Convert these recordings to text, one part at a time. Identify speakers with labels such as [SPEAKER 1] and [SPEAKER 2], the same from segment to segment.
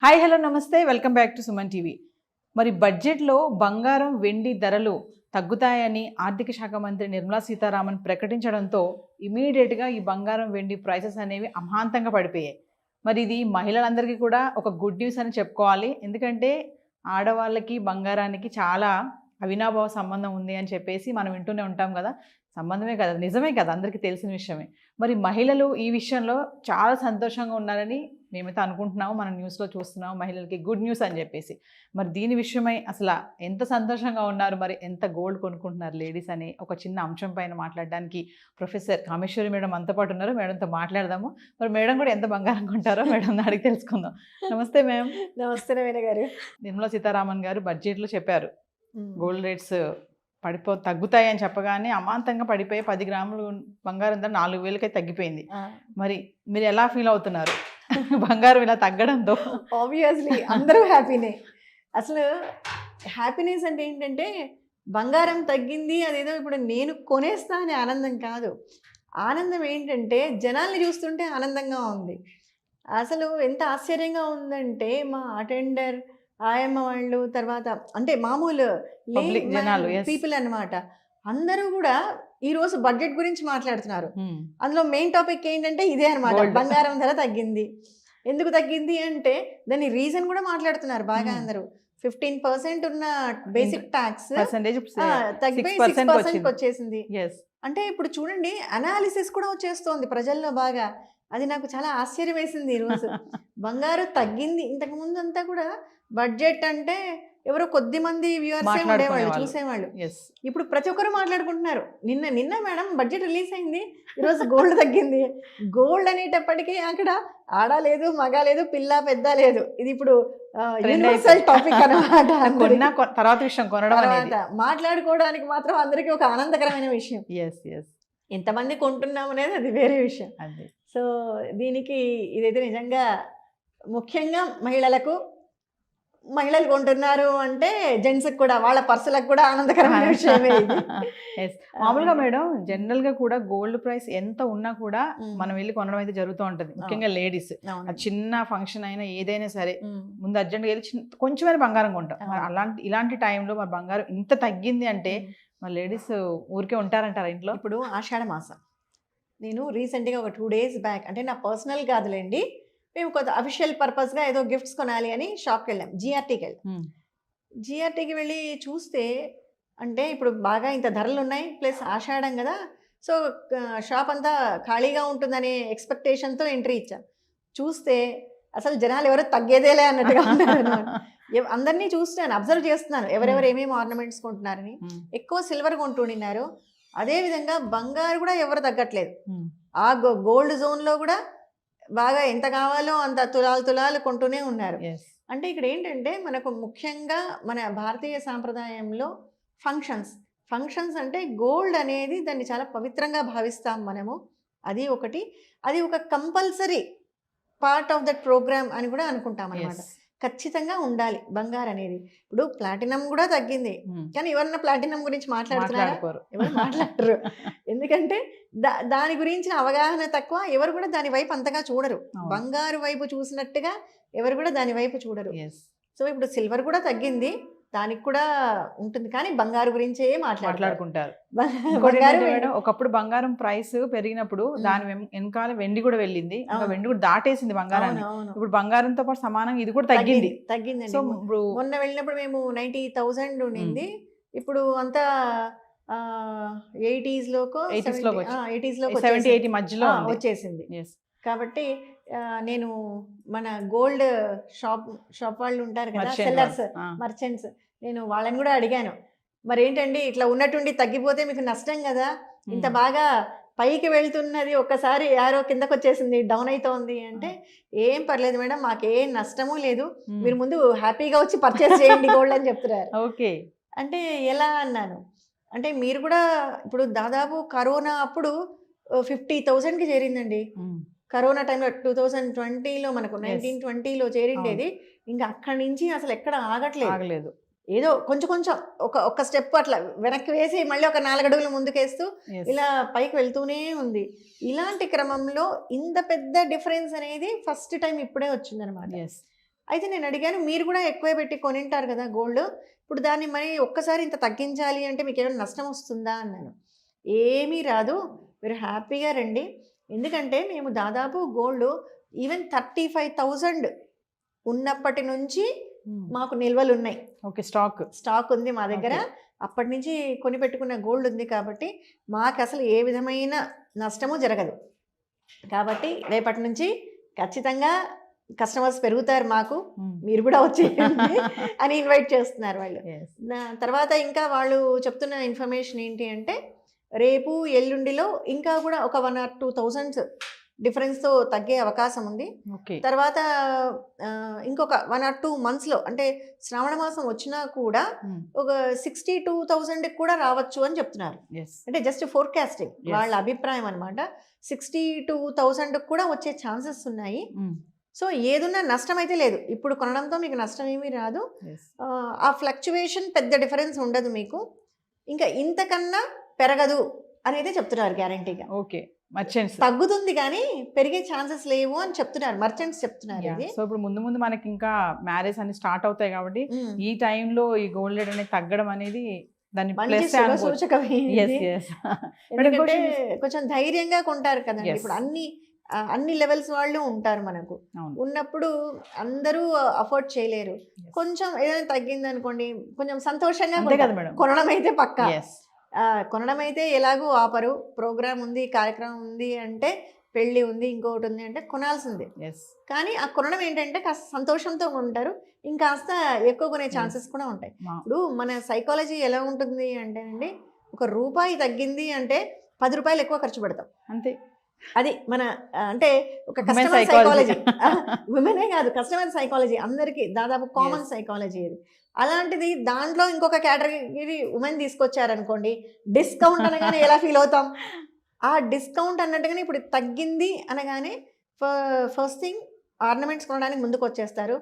[SPEAKER 1] Hi hello నమస్తే welcome back to Suman TV. మరి బడ్జెట్లో బంగారం వెండి ధరలు తగ్గుతాయని ఆర్థిక శాఖ మంత్రి నిర్మలా సీతారామన్ ప్రకటించడంతో ఇమీడియట్గా ఈ బంగారం వెండి ప్రైసెస్ అనేవి అమాంతంగా పడిపోయాయి. మరి ఇది మహిళలందరికీ కూడా ఒక గుడ్ న్యూస్ అని చెప్పుకోవాలి. ఎందుకంటే ఆడవాళ్ళకి బంగారానికి చాలా అవినాభావ సంబంధం ఉంది అని చెప్పేసి మనం వింటూనే ఉంటాం కదా. సంబంధమే కదా, నిజమే కదా, అందరికీ తెలిసిన విషయమే. మరి మహిళలు ఈ విషయంలో చాలా సంతోషంగా ఉన్నారని మేమైతే అనుకుంటున్నాము. మనం న్యూస్లో చూస్తున్నాము మహిళలకి గుడ్ న్యూస్ అని చెప్పేసి. మరి దీని విషయమై అసలు ఎంత సంతోషంగా ఉన్నారు, మరి ఎంత గోల్డ్ కొనుక్కుంటున్నారు లేడీస్ అని ఒక చిన్న అంశం పైన మాట్లాడడానికి ప్రొఫెసర్ కామేశ్వరి మేడం అంత పాటు ఉన్నారు. మేడంతో మాట్లాడదాము. మరి మేడం కూడా ఎంత బంగారం కొంటారో మేడం అడిగి తెలుసుకుందాం. నమస్తే మ్యామ్.
[SPEAKER 2] నమస్తే నవీన గారు.
[SPEAKER 1] నిర్మలా సీతారామన్ గారు బడ్జెట్లో చెప్పారు గోల్డ్ రేట్స్ తగ్గుతాయి అని చెప్పగానే అమాంతంగా పడిపోయి 10 గ్రాములు బంగారం ధర 4,000కే తగ్గిపోయింది. మరి మీరు ఎలా ఫీల్ అవుతున్నారు బంగారం ఇలా తగ్గడంతో?
[SPEAKER 2] ఆబ్వియస్లీ అందరూ హ్యాపీనే. అసలు హ్యాపీనెస్ అంటే ఏంటంటే బంగారం తగ్గింది అదేదో ఇప్పుడు నేను కొనేస్తా అనే ఆనందం కాదు. ఆనందం ఏంటంటే జనాల్ని చూస్తుంటే ఆనందంగా ఉంది. అసలు ఎంత ఆశ్చర్యంగా ఉందంటే మా అటెండర్ ఆయమ్మ వాళ్ళు, తర్వాత అంటే మామూలు పీపుల్ అన్నమాట, అందరూ కూడా ఈరోజు బడ్జెట్ గురించి మాట్లాడుతున్నారు. అందులో మెయిన్ టాపిక్ ఏంటంటే ఇదే అనమాట, బంగారం ధర తగ్గింది. ఎందుకు తగ్గింది అంటే దాని రీజన్ కూడా మాట్లాడుతున్నారు బాగా అందరూ. 15% ఉన్న బేసిక్ ట్యాక్స్ తగ్గిపోయి 6% వచ్చేసింది. అంటే ఇప్పుడు చూడండి అనాలిసిస్ కూడా వచ్చేస్తోంది ప్రజల్లో బాగా. అది నాకు చాలా ఆశ్చర్యం వేసింది ఈరోజు. బంగారు తగ్గింది. ఇంతకు ముందు అంతా కూడా బడ్జెట్ అంటే ఎవరో కొద్ది మంది వ్యూవర్స్ ఉండేవాళ్ళు, చూసేవాళ్ళు. ఇప్పుడు ప్రతి ఒక్కరు మాట్లాడుకుంటున్నారు. నిన్న మేడం బడ్జెట్ రిలీజ్ అయింది, ఈరోజు గోల్డ్ తగ్గింది. గోల్డ్ అనేటప్పటికీ అక్కడ ఆడ లేదు, మగ లేదు, పిల్ల పెద్ద లేదు. ఇది ఇప్పుడు యూనివర్సల్ టాపిక్ అన్నమాట.
[SPEAKER 1] తర్వాత విషయం
[SPEAKER 2] మాట్లాడుకోవడానికి మాత్రం అందరికీ ఒక ఆనందకరమైన విషయం. ఎంతమంది కొంటున్నాం అనేది అది వేరే విషయం. సో దీనికి ఇదైతే నిజంగా ముఖ్యంగా మహిళలు కొంటున్నారు అంటే జెంట్స్కి కూడా, వాళ్ళ పర్సులకు కూడా ఆనందకరమైన విషయమే.
[SPEAKER 1] మామూలుగా మేడం జనరల్గా కూడా గోల్డ్ ప్రైస్ ఎంత ఉన్నా కూడా మనం వెళ్ళి కొనడం అయితే జరుగుతూ ఉంటుంది. ముఖ్యంగా లేడీస్ చిన్న ఫంక్షన్ అయినా ఏదైనా సరే ముందు అర్జెంట్గా వెళ్ళి కొంచెమైనా బంగారం కొంటాం. ఇలాంటి టైంలో మరి బంగారం ఇంత తగ్గింది అంటే మరి లేడీస్ ఊరికే ఉంటారంటారా ఇంట్లో?
[SPEAKER 2] ఇప్పుడు ఆషాఢ మాసం, నేను రీసెంట్గా ఒక 2 days బ్యాక్, అంటే నా పర్సనల్ కాదులేండి, మేము కొంత అఫీషియల్ పర్పస్గా ఏదో గిఫ్ట్స్ కొనాలి అని షాప్కి వెళ్ళాం. జిఆర్టీకి వెళ్ళి చూస్తే అంటే ఇప్పుడు బాగా ఇంత ధరలు ఉన్నాయి, ప్లస్ ఆషాఢం కదా, సో షాప్ అంతా ఖాళీగా ఉంటుందనే ఎక్స్పెక్టేషన్తో ఎంట్రీ ఇచ్చాం. చూస్తే అసలు జనాలు ఎవరో తగ్గేదేలే అన్నట్టుగా ఉన్నారు. అందరినీ చూస్తున్నాను, అబ్జర్వ్ చేస్తున్నాను ఎవరెవరు ఏమేమి ఆర్నమెంట్స్ కొంటున్నారని. ఎక్కువ సిల్వర్ కొంటున్నారు, అదేవిధంగా బంగారు కూడా ఎవరు తగ్గట్లేదు. ఆ గోల్డ్ జోన్లో కూడా బాగా ఎంత కావాలో అంత తులాలు కొంటూనే ఉన్నారు. అంటే ఇక్కడ ఏంటంటే మనకు ముఖ్యంగా మన భారతీయ సాంప్రదాయంలో ఫంక్షన్స్ అంటే గోల్డ్ అనేది దాన్ని చాలా పవిత్రంగా భావిస్తాం మనము. అది ఒకటి, అది ఒక compulsory part of that program అని కూడా అనుకుంటాం అన్నమాట. ఖచ్చితంగా ఉండాలి బంగారు అనేది. ఇప్పుడు ప్లాటినం కూడా తగ్గింది, కానీ ఎవరన్నా ప్లాటినం గురించి మాట్లాడుతున్నారు? ఎవరు మాట్లాడరు. ఎందుకంటే దాని గురించిన అవగాహన తక్కువ, ఎవరు కూడా దాని వైపు అంతగా చూడరు. బంగారు వైపు చూసినట్టుగా ఎవరు కూడా దాని వైపు చూడరు. సో ఇప్పుడు సిల్వర్ కూడా తగ్గింది, దానికి కూడా ఉంటుంది, కానీ బంగారు గురించే మాట్లాడుకుంటారు.
[SPEAKER 1] ఒకప్పుడు బంగారం ప్రైస్ పెరిగినప్పుడు దాని వెనకాల వెండి కూడా వెళ్ళింది, వెండి కూడా దాటేసింది బంగారాన్ని. ఇప్పుడు బంగారంతో పాటు సమానంగా ఇది కూడా తగ్గిందండి.
[SPEAKER 2] మొన్న వెళ్ళినప్పుడు మేము 90,000 ఉండింది, ఇప్పుడు అంతా 80s లోకి
[SPEAKER 1] 70-80 మధ్యలో
[SPEAKER 2] వచ్చేసింది. కాబట్టి నేను మన గోల్డ్ షాప్ వాళ్ళు ఉంటారు కదా, సెల్లర్స్, మర్చెంట్స్, నేను వాళ్ళని కూడా అడిగాను, మరి ఏంటండి ఇట్లా ఉన్నట్టుండి తగ్గిపోతే మీకు నష్టం కదా, ఇంత బాగా పైకి వెళ్తున్నది ఒక్కసారి యారో కిందకు వచ్చేసింది, డౌన్ అవుతోంది అంటే, ఏం పర్లేదు మేడం, మాకేం నష్టమూ లేదు, మీరు ముందు హ్యాపీగా వచ్చి పర్చేస్ చేయండి గోల్డ్ అని చెప్తున్నారు.
[SPEAKER 1] ఓకే
[SPEAKER 2] అంటే ఎలా అన్నాను, అంటే మీరు కూడా ఇప్పుడు దాదాపు కరోనా అప్పుడు 50,000కి చేరిందండి. కరోనా టైంలో 2020లో మనకు 1920లో చేరిండేది. ఇంకా అక్కడి నుంచి అసలు ఎక్కడ ఆగట్లేదు. ఏదో కొంచెం ఒక స్టెప్ అట్లా వెనక్కి వేసి మళ్ళీ ఒక 4 అడుగులు ముందుకేస్తూ ఇలా పైకి వెళ్తూనే ఉంది. ఇలాంటి క్రమంలో ఇంత పెద్ద డిఫరెన్స్ అనేది ఫస్ట్ టైం ఇప్పుడే వచ్చిందనమాట. అయితే నేను అడిగాను, మీరు కూడా ఎక్కువే పెట్టి కొనింటారు కదా గోల్డ్, ఇప్పుడు దాన్ని మరి ఒక్కసారి ఇంత తగ్గించాలి అంటే మీకు ఏమైనా నష్టం వస్తుందా అన్నాను. ఏమీ రాదు, మీరు హ్యాపీగా రండి. ఎందుకంటే మేము దాదాపు గోల్డ్ ఈవెన్ 35,000 ఉన్నప్పటి నుంచి మాకు నిల్వలు ఉన్నాయి.
[SPEAKER 1] ఓకే, స్టాక్ ఉంది
[SPEAKER 2] మా దగ్గర. అప్పటి నుంచి కొని పెట్టుకున్న గోల్డ్ ఉంది కాబట్టి మాకు అసలు ఏ విధమైన నష్టము జరగదు. కాబట్టి రేపటి నుంచి ఖచ్చితంగా కస్టమర్స్ పెరుగుతారు మాకు, మీరు కూడా వచ్చేయండి అని ఇన్వైట్ చేస్తున్నారు వాళ్ళు. తర్వాత ఇంకా వాళ్ళు చెప్తున్న ఇన్ఫర్మేషన్ ఏంటి అంటే, రేపు ఎల్లుండిలో ఇంకా కూడా ఒక 1 or 2,000 డిఫరెన్స్తో తగ్గే అవకాశం ఉంది. తర్వాత ఇంకొక 1 or 2 monthsలో, అంటే శ్రావణ మాసం వచ్చినా కూడా ఒక 62,000 కూడా రావచ్చు అని చెప్తున్నారు. అంటే జస్ట్ ఫోర్కాస్టింగ్, వాళ్ళ అభిప్రాయం అనమాట. 62,000 కూడా వచ్చే ఛాన్సెస్ ఉన్నాయి. సో ఏదున్నా నష్టం అయితే లేదు, ఇప్పుడు కొనడంతో మీకు నష్టం ఏమీ రాదు. ఆ ఫ్లక్చువేషన్ పెద్ద డిఫరెన్స్ ఉండదు మీకు, ఇంకా ఇంతకన్నా పెరగదు అనేది చెప్తున్నారు గ్యారంటీగా.
[SPEAKER 1] ఓకే, మర్చెంట్స్
[SPEAKER 2] తగ్గుతుంది కానీ పెరిగే ఛాన్సెస్ లేవు అని చెప్తున్నారు, మర్చెంట్స్ చెప్తున్నారు.
[SPEAKER 1] సో ఇప్పుడు ముందు మనకి ఇంకా మ్యారేజ్ అని స్టార్ట్ అవుతాయి కాబట్టి ఈ టైంలో ఈ గోల్డ్ రేట్ అనేది తగ్గడం అనేది దాని
[SPEAKER 2] కొంచెం ధైర్యంగా కొంటారు కదండి. ఇప్పుడు అన్ని లెవెల్స్ వాళ్ళు ఉంటారు మనకు, ఉన్నప్పుడు అందరూ అఫోర్డ్ చేయలేరు. కొంచెం ఏదైనా తగ్గింది అనుకోండి, కొంచెం సంతోషంగా కొనడం అయితే పక్కా. కొనడం అయితే ఎలాగూ ఆపరు. ప్రోగ్రామ్ ఉంది, కార్యక్రమం ఉంది అంటే, పెళ్ళి ఉంది, ఇంకొకటి ఉంది అంటే కొనాల్సిందే. కానీ ఆ కొనడం ఏంటంటే కాస్త సంతోషంతో ఉంటారు, ఇంకాస్త ఎక్కువ కొనే ఛాన్సెస్ కూడా ఉంటాయి. ఇప్పుడు మన సైకాలజీ ఎలా ఉంటుంది అంటేనండి, ₹1 తగ్గింది అంటే ₹10 ఎక్కువ ఖర్చు పెడతాం అంతే. అది మన అంటే ఒక కస్టమర్ సైకాలజీ, విమెనే కాదు, కస్టమర్ సైకాలజీ అందరికీ దాదాపు కామన్ సైకాలజీ ఇది. అలాంటిది దాంట్లో ఇంకొక కేటగిరీ ఉమెన్ తీసుకొచ్చారనుకోండి, డిస్కౌంట్ అనగానే ఎలా ఫీల్ అవుతాం? ఆ డిస్కౌంట్ అన్నట్టుగానే ఇప్పుడు తగ్గింది అనగానే ఫస్ట్ థింగ్ ఆర్నమెంట్స్ కొనడానికి ముందుకు వచ్చేస్తారు.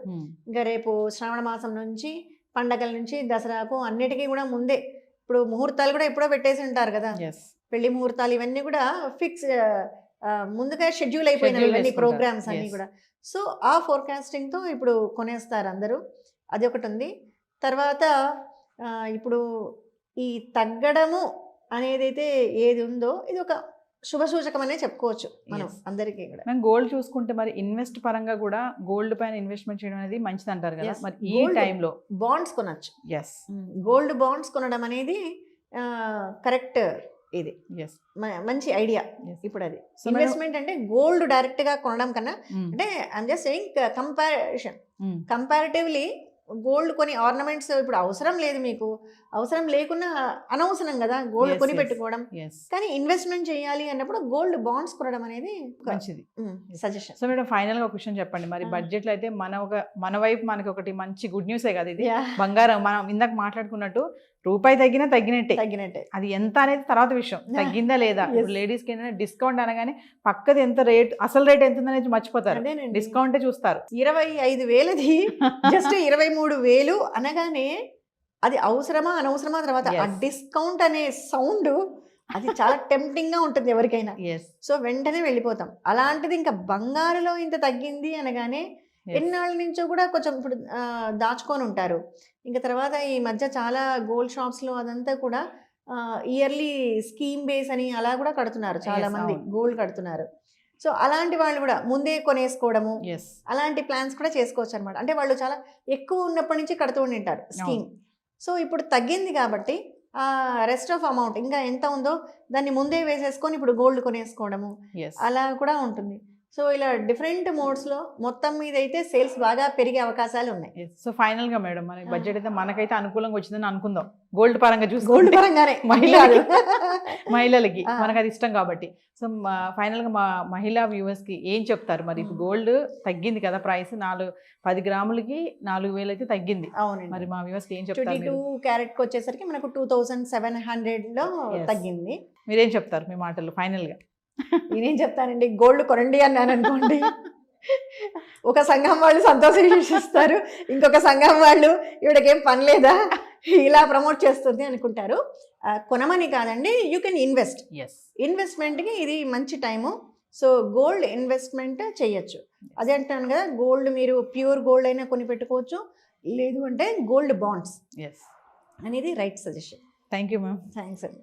[SPEAKER 2] ఇంకా రేపు శ్రావణ మాసం నుంచి, పండగల నుంచి, దసరాకు అన్నిటికీ కూడా ముందే, ఇప్పుడు ముహూర్తాలు కూడా ఎప్పుడో పెట్టేసి ఉంటారు కదా, పెళ్లి ముహూర్తాలు ఇవన్నీ కూడా ఫిక్స్ ముందుగా షెడ్యూల్ అయిపోయినవి ప్రోగ్రామ్స్ అన్నీ కూడా. సో ఆ ఫోర్కాస్టింగ్తో ఇప్పుడు కొనేస్తారు అందరూ, అది ఒకటి ఉంది. తర్వాత ఇప్పుడు ఈ తగ్గడము అనేదైతే ఏది ఉందో ఇది ఒక శుభ సూచకం అనే చెప్పుకోవచ్చు మనం అందరికీ కూడా.
[SPEAKER 1] మనం గోల్డ్ చూసుకుంటే మరి ఇన్వెస్ట్ పరంగా కూడా గోల్డ్ పైన ఇన్వెస్ట్మెంట్ చేయడం అనేది మంచిది అంటారు కదా, మరి ఈ టైంలో
[SPEAKER 2] బాండ్స్ కొనచ్చు. గోల్డ్ బాండ్స్ కొనడం అనేది కరెక్ట్, ఇది మంచి ఐడియా. ఇప్పుడు అది ఇన్వెస్ట్మెంట్ అంటే గోల్డ్ డైరెక్ట్ గా కొనడం కన్నా, అంటే I'm just saying comparatively gold కొని ఆర్నమెంట్స్ ఇప్పుడు అవసరం లేదు, మీకు అవసరం లేకున్నా అనవసరం కదా గోల్డ్ కొని పెట్టుకోవడం. కానీ ఇన్వెస్ట్మెంట్ చేయాలి అన్నప్పుడు గోల్డ్ బాండ్స్ కొనడం అనేది
[SPEAKER 1] మంచిది
[SPEAKER 2] సజెషన్.
[SPEAKER 1] సో మేడం ఫైనల్ గా ఒక క్వశ్చన్ చెప్పండి, మరి బడ్జెట్ లో అయితే మన వైపు మనకి ఒకటి మంచి గుడ్ న్యూసే కదా ఇది, బంగారం మనం ఇందాక మాట్లాడుకున్నట్టు ₹1 తగ్గినట్టే. అది ఎంత అనేది తర్వాత విషయం, తగ్గిందా లేదా. ఇప్పుడు లేడీస్ కి ఏంటంటే డిస్కౌంట్ అనగానే పక్కది ఎంత రేట్, అసలు రేట్ ఎంత అనేది మర్చిపోతారు, డిస్కౌంటే చూస్తారు.
[SPEAKER 2] 25,000ది జస్ట్ 23,000 అనగానే అది అవసరమా అనవసరమా, తర్వాత ఆ డిస్కౌంట్ అనే సౌండ్ అది చాలా టెంప్టింగ్ గా ఉంటుంది ఎవరికైనా. సో వెంటనే వెళ్ళిపోతాం. అలాంటిది ఇంకా బంగారులో ఇంత తగ్గింది అనగానే ఎన్నాళ్ళ నుంచో కూడా కొంచెం ఇప్పుడు దాచుకొని ఉంటారు. ఇంకా తర్వాత ఈ మధ్య చాలా గోల్డ్ షాప్స్లో అదంతా కూడా ఇయర్లీ స్కీమ్ బేస్ అని అలా కూడా కడుతున్నారు, చాలా మంది గోల్డ్ కడుతున్నారు. సో అలాంటి వాళ్ళు కూడా ముందే కొనేసుకోవడము, అలాంటి ప్లాన్స్ కూడా చేసుకోవచ్చు అనమాట. అంటే వాళ్ళు చాలా ఎక్కువ ఉన్నప్పటి నుంచి కడుతూ ఉంటారు స్కీమ్. సో ఇప్పుడు తగ్గింది కాబట్టి ఆ రెస్ట్ ఆఫ్ అమౌంట్ ఇంకా ఎంత ఉందో దాన్ని ముందే వేసేసుకొని ఇప్పుడు గోల్డ్ కొనేసుకోవడము అలా కూడా ఉంటుంది. సో ఇలా డిఫరెంట్ మోడ్స్లో మొత్తం మీద అయితే సేల్స్ బాగా పెరిగే అవకాశాలు ఉన్నాయి.
[SPEAKER 1] సో ఫైనల్ గా మేడం మనకి బడ్జెట్ అయితే మనకైతే అనుకూలంగా వచ్చిందని అనుకుందాం, గోల్డ్ పరంగా చూసి,
[SPEAKER 2] గోల్డ్ పరంగానే
[SPEAKER 1] మహిళలకి మనకు అది ఇష్టం కాబట్టి. సో ఫైనల్ గా మా మహిళా వ్యూవర్స్ కి ఏం చెప్తారు? మరి ఇప్పుడు గోల్డ్ తగ్గింది కదా, ప్రైస్ 10 గ్రాములకి 4,000 అయితే తగ్గింది.
[SPEAKER 2] అవునండి.
[SPEAKER 1] మరి మా వ్యూవర్స్ కి ఏం చెప్తారు?
[SPEAKER 2] 22 క్యారెట్కి వచ్చేసరికి మనకు 2,700లో తగ్గింది.
[SPEAKER 1] మీరేం చెప్తారు మీ మాటలు ఫైనల్ గా?
[SPEAKER 2] నేనేం చెప్తానండి, గోల్డ్ కొనండి అన్నాను అనుకోండి, ఒక సంఘం వాళ్ళు సంతోషిస్తారు, ఇంకొక సంఘం వాళ్ళు ఇవిడకేం పని లేదా ఇలా ప్రమోట్ చేస్తుంది అనుకుంటారు. కొనమని కాదండి, యూ కెన్ ఇన్వెస్ట్. ఇన్వెస్ట్మెంట్కి ఇది మంచి టైము. సో గోల్డ్ ఇన్వెస్ట్మెంట్ చేయొచ్చు. అదే అంటాను కదా, గోల్డ్ మీరు ప్యూర్ గోల్డ్ అయినా కొని పెట్టుకోవచ్చు, లేదు అంటే గోల్డ్ బాండ్స్
[SPEAKER 1] ఎస్.
[SPEAKER 2] అనేది right suggestion.
[SPEAKER 1] Thank you ma'am.
[SPEAKER 2] Thanks అండి.